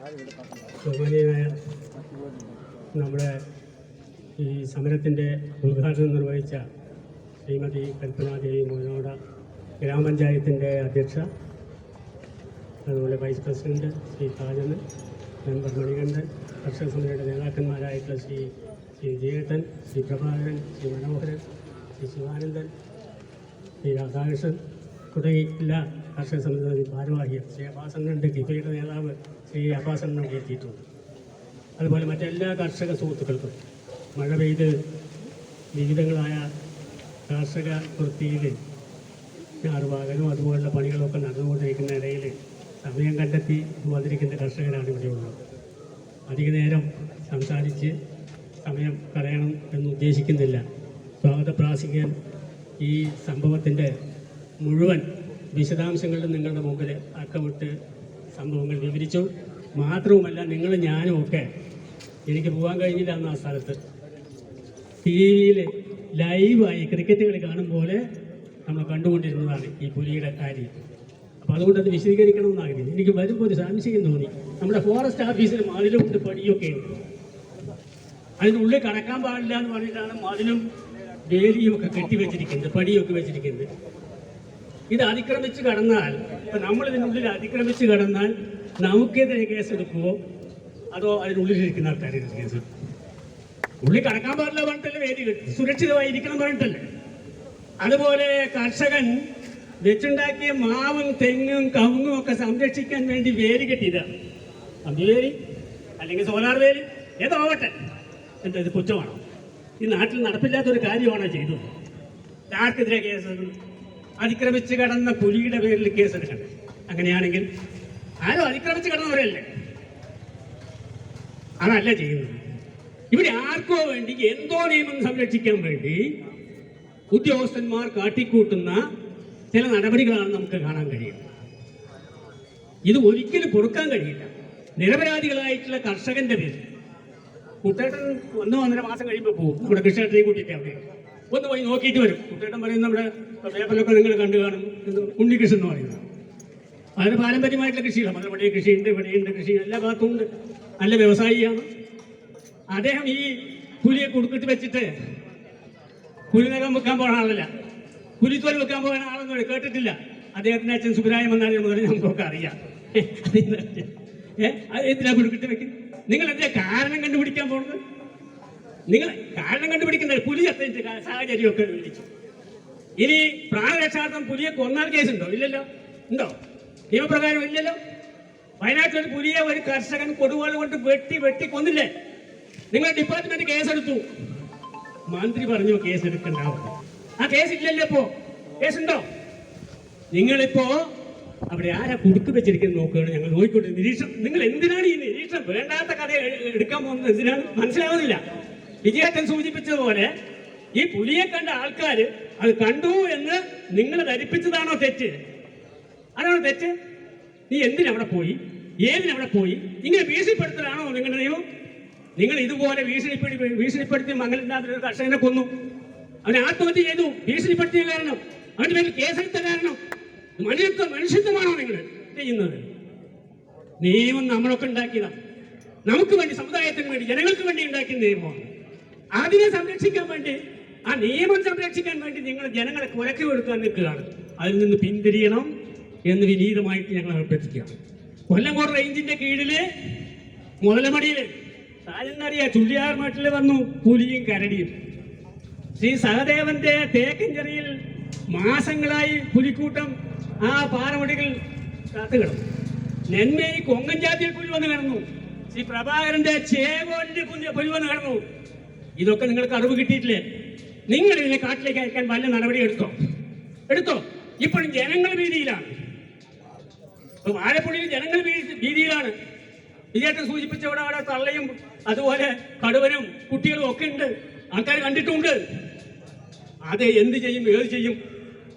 ബഹുമാനീയനായ നമ്മുടെ ഈ സമരത്തിൻ്റെ ഉദ്ഘാടനം നിർവഹിച്ച ശ്രീമതി കൽപ്പനാദേവി മോനോട ഗ്രാമപഞ്ചായത്തിൻ്റെ അധ്യക്ഷ, അതുപോലെ വൈസ് പ്രസിഡന്റ് ശ്രീ കാജന്, മെമ്പർ മണികണ്ഠൻ, കർഷക സമിതിയുടെ നേതാക്കന്മാരായിട്ടുള്ള ശ്രീ ജയേട്ടൻ, ശ്രീ പ്രഭാകരൻ, ശ്രീ മനോഹരൻ, ശ്രീ ശിവാനന്ദൻ, ശ്രീ രാധാകൃഷ്ണൻ തുടങ്ങി എല്ലാ കർഷക സമിതി ഭാരവാഹികൾ, ശ്രീ അബ്ബാസണ്ണൻ്റെ കിഫയുടെ നേതാവ് ശ്രീ അബ്ബാസണ്ണനൊക്കെ എത്തിയിട്ടുണ്ട്. അതുപോലെ മറ്റെല്ലാ കർഷക സുഹൃത്തുക്കൾക്കും മഴ പെയ്ത് വിവിധങ്ങളായ കാർഷിക വൃത്തിയിൽ ഞാറുവാകലും അതുപോലുള്ള പണികളൊക്കെ നടന്നുകൊണ്ടിരിക്കുന്ന ഇടയിൽ സമയം കണ്ടെത്തി വന്നിരിക്കുന്ന കർഷകരാണ് ഇവിടെയുള്ളത്. അധിക നേരം സംസാരിച്ച് സമയം കളയണം എന്ന് ഉദ്ദേശിക്കുന്നില്ല. സ്വാഗത പ്രാസംഗികൻ ഈ സംഭവത്തിൻ്റെ മുഴുവൻ വിശദാംശങ്ങളിലും നിങ്ങളുടെ മുമ്പിൽ അക്കമിട്ട് സംഭവങ്ങൾ വിവരിച്ചു. മാത്രവുമല്ല, നിങ്ങൾ ഞാനും ഒക്കെ എനിക്ക് പോകാൻ കഴിഞ്ഞില്ല അന്ന് ആ സ്ഥലത്ത് ടി വിയിൽ ലൈവായി ക്രിക്കറ്റ് കളി കാണും പോലെ നമ്മൾ കണ്ടുകൊണ്ടിരുന്നതാണ് ഈ പുലിയുടെ കാര്യം. അപ്പോൾ അതുകൊണ്ടത് വിശദീകരിക്കണമെന്ന് ആഗ്രഹിച്ചു. എനിക്ക് വരുമ്പോൾ ഒരു സംശയം തോന്നി. നമ്മുടെ ഫോറസ്റ്റ് ഓഫീസിൽ മതിലുണ്ട്, പടിയൊക്കെ ഉണ്ട്. അതിനുള്ളിൽ കടക്കാൻ പാടില്ല എന്ന് പറഞ്ഞിട്ടാണ് മതിലും വേലിയും ഒക്കെ കെട്ടിവെച്ചിരിക്കുന്നത്, പടിയൊക്കെ വെച്ചിരിക്കുന്നത്. ഇത് അതിക്രമിച്ച് കടന്നാൽ, ഇപ്പം നമ്മളിതിനുള്ളിൽ അതിക്രമിച്ച് കടന്നാൽ നമുക്കെതിരെ കേസെടുക്കുമോ അതോ അതിനുള്ളിലിരിക്കുന്ന ആൾക്കാരെതിരെ കേസെടുക്കും? ഉള്ളിൽ കടക്കാൻ പാടില്ല പറഞ്ഞിട്ടല്ലേ വേദി കെട്ടി, സുരക്ഷിതമായിരിക്കണം പറഞ്ഞിട്ടല്ലേ. അതുപോലെ കർഷകൻ വെച്ചുണ്ടാക്കിയ മാവും തെങ്ങും കവുങ്ങും ഒക്കെ സംരക്ഷിക്കാൻ വേണ്ടി വേലി കെട്ടിയതാണ്. കമ്പിവേലി അല്ലെങ്കിൽ സോലാർ വേലി ഏതോ ആവട്ടെ. എന്താ ഇത് കുറ്റമാണോ? ഈ നാട്ടിൽ നടപ്പില്ലാത്തൊരു കാര്യമാണോ ചെയ്തത്? ആർക്കെതിരെ കേസെടുക്കണം? അതിക്രമിച്ച് കടന്ന പുലിയുടെ പേരിൽ കേസെടുക്കണ്ടേ? അങ്ങനെയാണെങ്കിൽ ആരും അതിക്രമിച്ച് കടന്നവരല്ലേ? അതല്ല ചെയ്യുന്നത്. ഇവിടെ ആർക്കോ വേണ്ടി എന്തോ നിയമം സംരക്ഷിക്കാൻ വേണ്ടി ഉദ്യോഗസ്ഥന്മാർ കാട്ടിക്കൂട്ടുന്ന ചില നടപടികളാണ് നമുക്ക് കാണാൻ കഴിയുന്നത്. ഇത് ഒരിക്കലും പൊറുക്കാൻ കഴിയില്ല. നിരപരാധികളായിട്ടുള്ള കർഷകന്റെ പേരിൽ കുട്ടേട്ടൻ 1-1.5 മാസം കഴിയുമ്പോൾ പോകും. നമ്മുടെ കൃഷിയേട്ടനെയും കൂട്ടിയിട്ട് അവിടെ ഒന്ന് പോയി നോക്കിയിട്ട് വരും. കുട്ടേട്ടൻ പറയുന്നത് നമ്മുടെ പേപ്പറിലൊക്കെ നിങ്ങൾ കണ്ടു കാണും, ഉണ്ണികൃഷി എന്ന് പറയുന്നത്. അതിന് പാരമ്പര്യമായിട്ടുള്ള കൃഷിയാണ്. മലപടി കൃഷിയുണ്ട്, ഇവിടെയുണ്ട് കൃഷി, എല്ലാ ഭാഗത്തും ഉണ്ട്. നല്ല വ്യവസായിയാണ് അദ്ദേഹം. ഈ പുലിയെ കുടുക്കിട്ട് വെച്ചിട്ട് പുലിനകം വെക്കാൻ പോകുന്ന ആളല്ല, പുലിത്തോൽ വെക്കാൻ പോകുന്ന ആളൊന്നും കേട്ടിട്ടില്ല. അദ്ദേഹത്തിൻ്റെ അച്ഛൻ സുബ്രായം എന്നാലും മുതൽ നമുക്കൊക്കെ അറിയാം. എന്തിനാ കുടുക്കിട്ട് വെക്കുന്നത്? നിങ്ങൾ എന്തിനാ കാരണം കണ്ടുപിടിക്കാൻ പോകുന്നത്? നിങ്ങൾ കാരണം കണ്ടുപിടിക്കുന്നത് പുലി ചത്തതിന്റെ സാഹചര്യമൊക്കെ വിളിച്ചു. ഇനി പ്രാണരക്ഷാർത്ഥം പുലിയെ കൊന്നാൽ കേസുണ്ടോ? ഇല്ലല്ലോ. ഉണ്ടോ? നിയമപ്രകാരം ഇല്ലല്ലോ. വയനാട്ടിലൊരു പുലിയെ ഒരു കർഷകൻ കൊടുവാൾ കൊണ്ട് വെട്ടി കൊന്നില്ലേ? നിങ്ങൾ ഡിപ്പാർട്ട്മെന്റ് കേസെടുത്തു. മന്ത്രി പറഞ്ഞു കേസെടുക്കണ്ടാവും. ആ കേസില്ലല്ലോ. ഇപ്പോ കേസുണ്ടോ? നിങ്ങളിപ്പോ അവിടെ ആരാ കുടുക്ക് വെച്ചിരിക്കുന്നത് നോക്കുകയാണ്. ഞങ്ങൾ നോക്കിക്കൊണ്ട് നിരീക്ഷണം. നിങ്ങൾ എന്തിനാണ് ഈ നിരീക്ഷണം? വേണ്ടാത്ത കഥ എടുക്കാൻ പോകുന്നത് എന്തിനാണ് മനസ്സിലാവുന്നില്ല. വിജയേട്ടൻ സൂചിപ്പിച്ചതുപോലെ ഈ പുലിയെ കണ്ട ആൾക്കാർ അത് കണ്ടു എന്ന് നിങ്ങൾ ധരിപ്പിച്ചതാണോ തെറ്റ്? അതാണോ തെറ്റ്? നീ എന്തിനവിടെ പോയി? ഏതിനവിടെ പോയി? ഇങ്ങനെ ഭീഷണിപ്പെടുത്തലാണോ നിങ്ങളുടെ നിയമം? നിങ്ങൾ ഇതുപോലെ ഭീഷണിപ്പെടുത്തി മംഗലനാഥിൽ ഒരു കർഷകനെ കൊന്നു. അവനെ ആത്മഹത്യ ചെയ്തു. ഭീഷണിപ്പെടുത്തിയ കാരണം, അവന്റെ പേരിൽ കേസെടുത്ത കാരണം. മനുഷ്യത്വമാണോ നിങ്ങൾ ചെയ്യുന്നത്? നിയമം നമ്മളൊക്കെ ഉണ്ടാക്കിയതാണ്. നമുക്ക് വേണ്ടി, സമുദായത്തിന് വേണ്ടി, ജനങ്ങൾക്ക് വേണ്ടി ഉണ്ടാക്കിയ നിയമമാണ്. അതിനെ സംരക്ഷിക്കാൻ വേണ്ടി, ആ നിയമം സംരക്ഷിക്കാൻ വേണ്ടി നിങ്ങൾ ജനങ്ങളെ കുലക്കി കൊടുക്കാൻ നിൽക്കുകയാണ്. അതിൽ നിന്ന് പിന്തിരിയണം എന്ന് വിനീതമായിട്ട് ഞങ്ങൾ അഭ്യർത്ഥിക്കുകയാണ്. കൊല്ലങ്കോട് റേഞ്ചിന്റെ കീഴില് മുതലമടിയില് താഴെന്നറിയാ ചുള്ളിയാർമേട്ടിൽ വന്നു പുലിയും കരടിയും. ശ്രീ സഹദേവന്റെ തേക്കഞ്ചെറിയിൽ മാസങ്ങളായി പുലിക്കൂട്ടം ആ പാറമടികൾ കാത്തുകിടന്നു. നെന്മേരി കൊങ്ങഞ്ചാത്തിയിൽ പുലി വന്ന് കിടന്നു. ശ്രീ പ്രഭാകരന്റെ ചേകോലിന്റെ പുലി വന്ന് കിടന്നു. ഇതൊക്കെ നിങ്ങൾക്ക് അറിവ് കിട്ടിയിട്ടില്ലേ? നിങ്ങൾ ഇതിനെ കാട്ടിലേക്ക് അയക്കാൻ വല്ല നടപടി എടുത്തോ? ഇപ്പോഴും ജനങ്ങൾ ഭീതിയിലാണ്. ആലപ്പുഴയിൽ ജനങ്ങൾ ഭീതിയിലാണ്. വിജയേട്ടൻ സൂചിപ്പിച്ച അവിടെ തള്ളയും അതുപോലെ കടുവനും കുട്ടികളും ഒക്കെ ഉണ്ട്. ആൾക്കാർ കണ്ടിട്ടുണ്ട്. അത് എന്ത് ചെയ്യും, ഏത് ചെയ്യും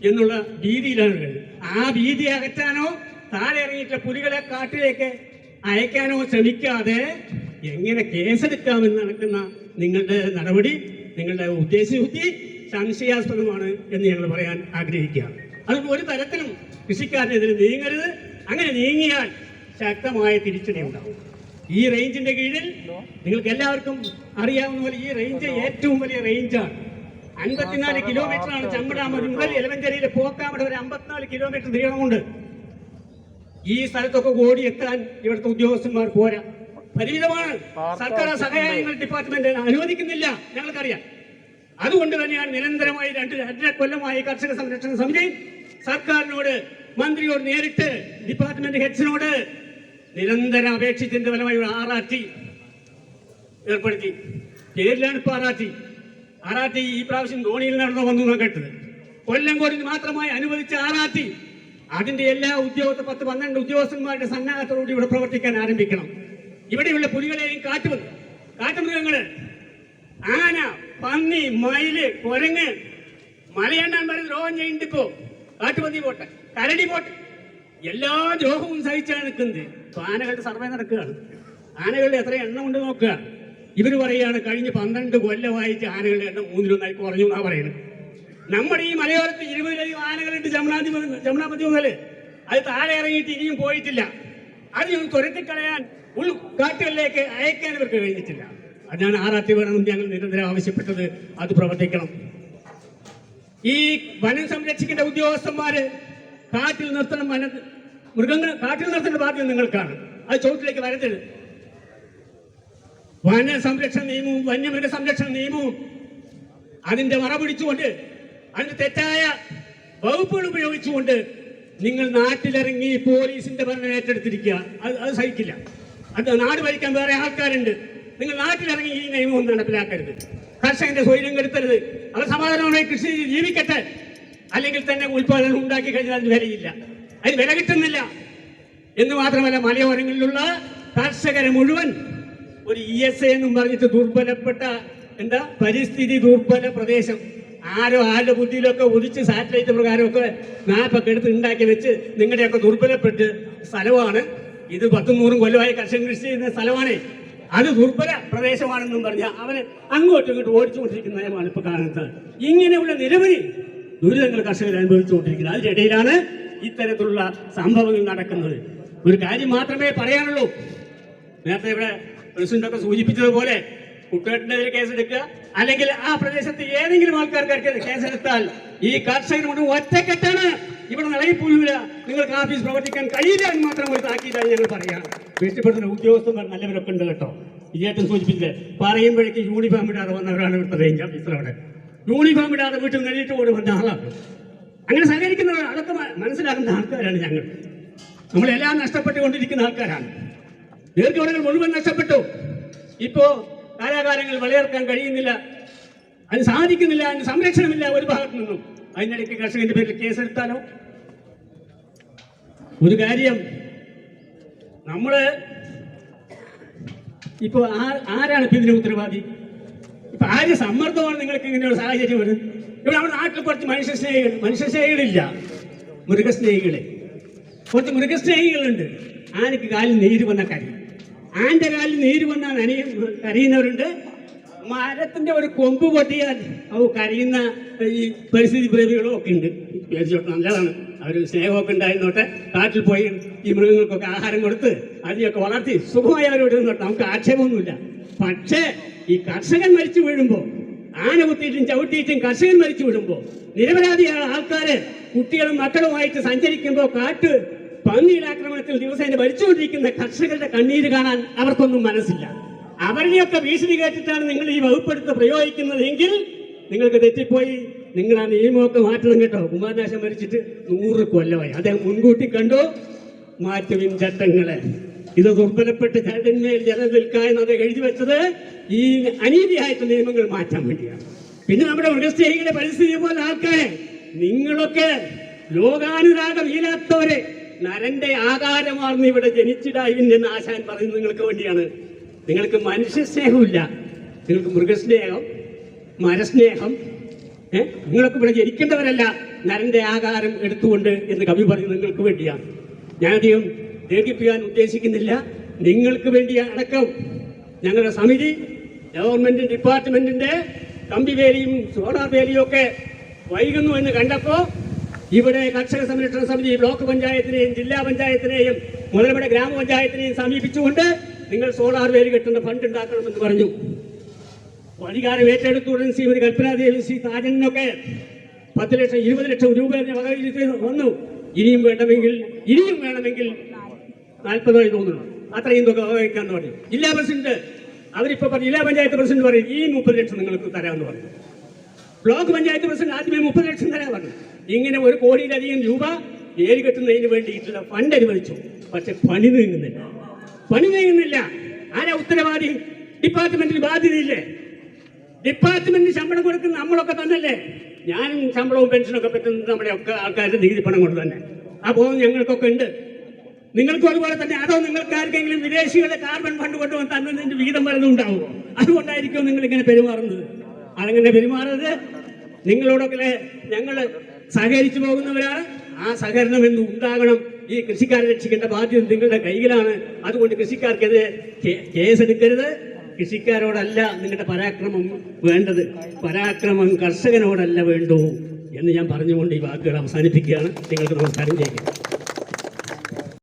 എന്നുള്ള ഭീതിയിലാണ്. ആ ഭീതി അകറ്റാനോ താഴെ ഇറങ്ങിയിട്ട് പുലികളെ കാട്ടിലേക്ക് അയക്കാനോ ശ്രമിക്കാതെ എങ്ങനെ കേസെടുക്കാമെന്ന് നടക്കുന്ന നിങ്ങളുടെ നടപടി, നിങ്ങളുടെ ഉദ്ദേശശുദ്ധി സംശയാസ്പദമാണ് എന്ന് ഞങ്ങൾ പറയാൻ ആഗ്രഹിക്കുകയാണ്. അതുകൊണ്ട് ഒരു തരത്തിലും കൃഷിക്കാരനെതിരെ നീങ്ങരുത്. അങ്ങനെ നീങ്ങിയാൽ ശക്തമായ തിരിച്ചടി ഉണ്ടാവും. ഈ റേഞ്ചിന്റെ കീഴിൽ നിങ്ങൾക്ക് എല്ലാവർക്കും അറിയാവുന്ന പോലെ ഈ റേഞ്ച് ഏറ്റവും വലിയ റേഞ്ചാണ്. 54 കിലോമീറ്ററാണ് ചമ്പടാമതി മുതൽ എലവഞ്ചേരിയിലെ പോക്കാമട വരെ 54 കിലോമീറ്റർ നീളമുണ്ട്. ഈ സ്ഥലത്തൊക്കെ ഓടിയെത്താൻ ഇവിടുത്തെ ഉദ്യോഗസ്ഥന്മാർ പോരാ, പരിമിതമാണ്. സർക്കാർ സഹായങ്ങൾ ഡിപ്പാർട്ട്മെന്റ് അനുവദിക്കുന്നില്ല, ഞങ്ങൾക്കറിയാം. അതുകൊണ്ട് തന്നെയാണ് നിരന്തരമായി 2.5 കൊല്ലമായി കർഷക സംരക്ഷണ സമിതി സർക്കാരിനോട്, മന്ത്രിയോട് നേരിട്ട്, ഡിപ്പാർട്ട്മെന്റ് ഹെഡ്സിനോട് നിരന്തരം അപേക്ഷിച്ചതിന്റെ ഫലമായി RRT ഏർപ്പെടുത്തി. പേരിലാണ് ഇപ്പോൾ RRT ഈ പ്രാവശ്യം ധോണിയിൽ നടന്നു വന്നു കേട്ടത്. കൊല്ലംകോടിൽ മാത്രമായി അനുവദിച്ച RRT അതിന്റെ എല്ലാ 10-12 ഉദ്യോഗസ്ഥന്മാരുടെ സന്നാഹത്തോടുകൂടി ഇവിടെ പ്രവർത്തിക്കാൻ ആരംഭിക്കണം. ഇവിടെയുള്ള പുലികളെയും കാട്ടുമൃഗങ്ങള്, ആന, പന്നി, മയില്, കുരങ്ങ്, മലയണ്ണാൻ പറഞ്ഞ് ദ്രോഹം ചെയ്യുന്നുണ്ട്. ഇപ്പോ കാട്ടുപന്നി പോട്ടെ, കരടി പോട്ടെ, എല്ലാ ദ്രോഹവും സഹിച്ചാണ് നിൽക്കുന്നത്. ആനകളുടെ സർവേ നടക്കുകയാണ്. ആനകളുടെ എത്ര എണ്ണം ഉണ്ട് നോക്കുക. ഇവർ പറയുകയാണ് കഴിഞ്ഞ 12 കൊല്ലമായിട്ട് ആനകളുടെ എണ്ണം 3-1 കുറഞ്ഞു എന്നാ പറയുന്നത്. നമ്മുടെ ഈ മലയോരത്ത് 20-ലധികം ആനകളുണ്ട്. ജമുനാപതി മുതൽ അത് താഴെ ഇറങ്ങിയിട്ട് ഇനിയും പോയിട്ടില്ല. അതിനൊന്ന് തുരത്തിക്കളയാൻ കാട്ടുകളിലേക്ക് അയക്കാൻ ഇവർക്ക് കഴിഞ്ഞിട്ടില്ല. അതിനാണ് RRT വേണമെന്ന് ഞങ്ങൾ നിരന്തരം ആവശ്യപ്പെട്ടത്. അത് പ്രവർത്തിക്കണം. ഈ വനം സംരക്ഷിക്കേണ്ട ഉദ്യോഗസ്ഥന്മാര് കാട്ടിൽ നിർത്തണം, മൃഗങ്ങൾ കാട്ടിൽ നിർത്തേണ്ട ബാധ്യത നിങ്ങൾക്കാണ്. അത് ചോട്ടിലേക്ക് വരരുത്. വന സംരക്ഷണ നിയമവും വന്യമൃഗ സംരക്ഷണ നിയമവും അതിന്റെ മറ പിടിച്ചുകൊണ്ട്, അതിന്റെ തെറ്റായ വകുപ്പുകൾ ഉപയോഗിച്ചുകൊണ്ട് നിങ്ങൾ നാട്ടിലിറങ്ങി പോലീസിന്റെ ഭരണം ഏറ്റെടുത്തിരിക്കുക. അത് സഹിക്കില്ല. അത് നാട് ഭരിക്കാൻ വേറെ ആൾക്കാരുണ്ട്. നിങ്ങൾ നാട്ടിലിറങ്ങി ഈ നിയമം നടപ്പിലാക്കരുത്. കർഷകന്റെ സ്വൈര്യം കെടുത്തരുത്. അവർ സമാധാനമായി കൃഷി ജീവിക്കട്ടെ. അല്ലെങ്കിൽ തന്നെ ഉൽപാദനം ഉണ്ടാക്കി കഴിഞ്ഞാൽ അതിന് വിലയില്ല, അതിന് വില കിട്ടുന്നില്ല. എന്ന് മാത്രമല്ല, മലയോരങ്ങളിലുള്ള കർഷകരെ മുഴുവൻ ഒരു ESA എന്നും പറഞ്ഞിട്ട് ദുർബലപ്പെട്ട പരിസ്ഥിതി ദുർബല പ്രദേശം, ആരുടെ ബുദ്ധിയിലൊക്കെ ഉദിച്ച് സാറ്റലൈറ്റ് പ്രകാരമൊക്കെ മാപ്പൊക്കെ എടുത്ത് ഉണ്ടാക്കി വെച്ച് നിങ്ങളുടെയൊക്കെ ദുർബലപ്പെട്ട് സ്ഥലമാണ് ഇത്. 10-100 കൊല്ലമായി കർഷകൻ കൃഷി ചെയ്യുന്ന സ്ഥലമാണ്. അത് ദുർബല പ്രദേശമാണെന്നും പറഞ്ഞാൽ അവന് അങ്ങോട്ടും ഇങ്ങോട്ടും ഓടിച്ചുകൊണ്ടിരിക്കുന്ന നയമാണ് ഇപ്പൊ കാണുന്നത്. ഇങ്ങനെയുള്ള നിരവധി ദുരിതങ്ങൾ കർഷകർ അനുഭവിച്ചുകൊണ്ടിരിക്കുന്നത്. അതിനിടയിലാണ് ഇത്തരത്തിലുള്ള സംഭവങ്ങൾ നടക്കുന്നത്. ഒരു കാര്യം മാത്രമേ പറയാനുള്ളൂ. നേരത്തെ ഇവിടെ പ്രസിഡന്റൊക്കെ സൂചിപ്പിച്ചതുപോലെ കുട്ടേട്ടനെതിരെ കേസെടുക്കുക, അല്ലെങ്കിൽ ആ പ്രദേശത്ത് ഏതെങ്കിലും ആൾക്കാർക്ക് കേസെടുത്താൽ ഈ കർഷകർ കൊണ്ട് ഒറ്റക്കെട്ടാണ്. ഇവിടെ നിളയിപ്പോയില്ല, നിങ്ങൾക്ക് ഓഫീസ് പ്രവർത്തിക്കാൻ കഴിയില്ല എന്ന് മാത്രം ഒരു താക്കീതായി ഞങ്ങൾ പറയാം. വീഴ്ചപ്പെടുത്തുന്ന ഉദ്യോഗസ്ഥന്മാർ നല്ലവരൊക്കെ ഉണ്ട് കേട്ടോ. വിജയേട്ടൻ സൂചിപ്പിച്ചത് പറയുമ്പോഴേക്ക് യൂണിഫോം ഇടാതെ വന്നവരാണ് ഇവിടുത്തെ റേഞ്ച് ഓഫീസർ. അവിടെ യൂണിഫോം ഇടാതെ വീട്ടിൽ നേരിട്ട് കൊണ്ട് വന്ന ആളാണ്. അങ്ങനെ സഹകരിക്കുന്നവരാണ്. അതൊക്കെ മനസ്സിലാക്കുന്ന ആൾക്കാരാണ് ഞങ്ങൾ. നമ്മളെല്ലാം നഷ്ടപ്പെട്ടുകൊണ്ടിരിക്കുന്ന ആൾക്കാരാണ്. ദീർഘവനങ്ങൾ മുഴുവൻ നഷ്ടപ്പെട്ടു. ഇപ്പോ കാലാകാലങ്ങൾ വിളയിറക്കാൻ കഴിയുന്നില്ല, അതിന് സാധിക്കുന്നില്ല, അതിന് സംരക്ഷണമില്ല ഒരു ഭാഗത്തു നിന്നും. അതിനിടയ്ക്ക് കർഷകന്റെ പേരിൽ കേസെടുത്താലോ? ഒരു കാര്യം, നമ്മള് ഇപ്പൊ ആരാണ് ഇപ്പൊ ഇതിന് ഉത്തരവാദി? ഇപ്പൊ ആര് സമ്മർദ്ദമാണ് നിങ്ങൾക്ക് ഇങ്ങനെയുള്ള സാഹചര്യം വരുന്നത്? ഇവിടെ നമ്മുടെ നാട്ടിൽ കുറച്ച് മനുഷ്യസ്നേഹികളില്ല, മൃഗസ്നേഹികളെ. കുറച്ച് മൃഗസ്നേഹികളുണ്ട്. ആനയ്ക്ക് കാലിൽ നീര് വന്ന കരി, ആന്റെ കാലിൽ നീര് വന്നാൽ കരയുന്നവരുണ്ട്. മരത്തിന്റെ ഒരു കൊമ്പ് പൊട്ടിയാൽ കരയുന്ന ഈ പരിസ്ഥിതി പ്രേമികളും ഒക്കെ ഉണ്ട്. നല്ലതാണ്, അവർ സ്നേഹമൊക്കെ ഉണ്ടായിരുന്നോട്ടെ. കാട്ടിൽ പോയി ഈ മൃഗങ്ങൾക്കൊക്കെ ആഹാരം കൊടുത്ത് അതിനെയൊക്കെ വളർത്തി സുഖമായി അവരോട് നിന്നോട്ടെ, നമുക്ക് ആക്ഷേപമൊന്നുമില്ല. പക്ഷേ ഈ കർഷകൻ മരിച്ചു വീഴുമ്പോൾ, ആന കുത്തിയിട്ടും ചവിട്ടിയിട്ടും കർഷകൻ മരിച്ചു വീഴുമ്പോൾ, നിരപരാധിയായ ആൾക്കാര് കുട്ടികളും മക്കളുമായിട്ട് സഞ്ചരിക്കുമ്പോൾ കാട്ട് പന്നിയുടെ ആക്രമണത്തിൽ ദിവസേന ഭരിച്ചുകൊണ്ടിരിക്കുന്ന കർഷകരുടെ കണ്ണീര് കാണാൻ അവർക്കൊന്നും മനസ്സില്ല. അവരുടെയൊക്കെ ഭീഷണി കേട്ടിട്ടാണ് നിങ്ങൾ ഈ വകുപ്പെടുത്ത് പ്രയോഗിക്കുന്നതെങ്കിൽ നിങ്ങൾക്ക് തെറ്റിപ്പോയി. നിങ്ങൾ ആ നിയമമൊക്കെ മാറ്റണം കേട്ടോ. കുമാരനാശം മരിച്ചിട്ട് 100 കൊല്ലമായി. അദ്ദേഹം മുൻകൂട്ടി കണ്ടു. മാറ്റുവിൻ ചട്ടങ്ങളെ. ഇത് ദുർബലപ്പെട്ട് ചട്ടന്മേൽ ജനം നിൽക്കാമെന്ന് അത് എഴുതി വെച്ചത് ഈ അനീതിയായിട്ട് നിയമങ്ങൾ മാറ്റാൻ വേണ്ടിയാണ്. പിന്നെ നമ്മുടെ മൃഗസ്നേഹികളുടെ പരിസ്ഥിതി പോലെ ആൾക്കാരെ, നിങ്ങളൊക്കെ ലോകാനുരാഗമില്ലാത്തവരെ, നരന്റെ ആകാരമാർന്ന് ഇവിടെ ജനിച്ചിടായിന്റെ ആശാൻ പറയുന്നത് നിങ്ങൾക്ക് വേണ്ടിയാണ്. നിങ്ങൾക്ക് മനുഷ്യസ്നേഹമില്ല, നിങ്ങൾക്ക് മൃഗസ്നേഹം, മരസ്നേഹം. നിങ്ങളൊക്കെ ഇവിടെ ജനിക്കേണ്ടവരല്ല, നരന്റെ ആകാരം എടുത്തുകൊണ്ട് എന്ന് കവി പറയുന്നത് നിങ്ങൾക്ക് വേണ്ടിയാണ്. ഞാനധികം ദീർഘിപ്പിക്കാൻ ഉദ്ദേശിക്കുന്നില്ല. നിങ്ങൾക്ക് വേണ്ടി അടക്കം ഞങ്ങളുടെ സമിതി ഗവൺമെന്റ് ഡിപ്പാർട്ട്മെന്റിന്റെ കമ്പിവേലിയും സോളാർ വേലിയും ഒക്കെ വൈകുന്നു എന്ന് കണ്ടപ്പോൾ ഇവിടെ കർഷക സംരക്ഷണ സമിതി ബ്ലോക്ക് പഞ്ചായത്തിനെയും ജില്ലാ പഞ്ചായത്തിനെയും മുതലമട ഗ്രാമപഞ്ചായത്തിനെയും സമീപിച്ചുകൊണ്ട് നിങ്ങൾ സോളാർ വേലി കെട്ടുന്ന ഫണ്ട് ഉണ്ടാക്കണമെന്ന് പറഞ്ഞു. അധികാരം ഏറ്റെടുത്തുടൻ ശ്രീമതി കൽപ്പനാദേവി ശ്രീ താജനൊക്കെ 10 ലക്ഷം 20 ലക്ഷം രൂപ വകയിരുത്തി വന്നു. ഇനിയും വേണമെങ്കിൽ 40 തോന്നുന്നു അത്രയും തുക വകവയ്ക്കാന്ന് പറഞ്ഞു. ജില്ലാ പ്രസിഡന്റ് അവരിപ്പോൾ പറഞ്ഞു, ജില്ലാ പഞ്ചായത്ത് പ്രസിഡന്റ് പറയും ഈ 30 ലക്ഷം നിങ്ങൾക്ക് തരാമെന്ന് പറഞ്ഞു. ബ്ലോക്ക് പഞ്ചായത്ത് പ്രസിഡന്റ് ആദ്യമേ 30 ലക്ഷം തരാൻ പറഞ്ഞു. ഇങ്ങനെ 1 കോടിയിലധികം രൂപ വേലി കെട്ടുന്നതിന് വേണ്ടിയിട്ടുള്ള ഫണ്ട് അനുവദിച്ചു. പക്ഷെ പണി നീങ്ങുന്നില്ല. ആരാ ഉത്തരവാദി? ഡിപ്പാർട്ട്മെന്റിന് ബാധ്യതയില്ലേ? ഡിപ്പാർട്ട്മെന്റിന് ശമ്പളം കൊടുക്കുന്ന നമ്മളൊക്കെ തന്നല്ലേ. ഞാനും ശമ്പളവും പെൻഷനൊക്കെ പറ്റുന്നത് നമ്മുടെ ഒക്കെ ആൾക്കാരുടെ നികുതി പണം കൊണ്ട് തന്നെ. അപ്പോൾ ഞങ്ങൾക്കൊക്കെ ഉണ്ട്, നിങ്ങൾക്കും അതുപോലെ തന്നെ. അതോ നിങ്ങൾക്ക് ആർക്കെങ്കിലും വിദേശികളെ കാർബൺ ഫണ്ട് കൊണ്ടുവന്ന് തന്നതിന്റെ വിഹിതം വരുന്നുണ്ടാവും? അതുകൊണ്ടായിരിക്കും നിങ്ങളിങ്ങനെ പെരുമാറുന്നത്. അതങ്ങനെ പെരുമാറരുത്. നിങ്ങളോടൊക്കെ ഞങ്ങൾ സഹകരിച്ചു പോകുന്നവരാണ്. ആ സഹകരണം എന്ന് ഉണ്ടാകണം. ഈ കൃഷിക്കാരെ രക്ഷിക്കേണ്ട ബാധ്യത നിങ്ങളുടെ കയ്യിലാണ്. അതുകൊണ്ട് കൃഷിക്കാർക്കെതിരെ കേസെടുക്കരുത്. കൃഷിക്കാരോടല്ല നിങ്ങളുടെ പരാക്രമം വേണ്ടത്, പരാക്രമം കർഷകനോടല്ല വേണ്ടൂ എന്ന് ഞാൻ പറഞ്ഞുകൊണ്ട് ഈ വാക്കുകൾ അവസാനിപ്പിക്കുകയാണ്. നിങ്ങൾക്ക് നമസ്കാരം ചെയ്യുക.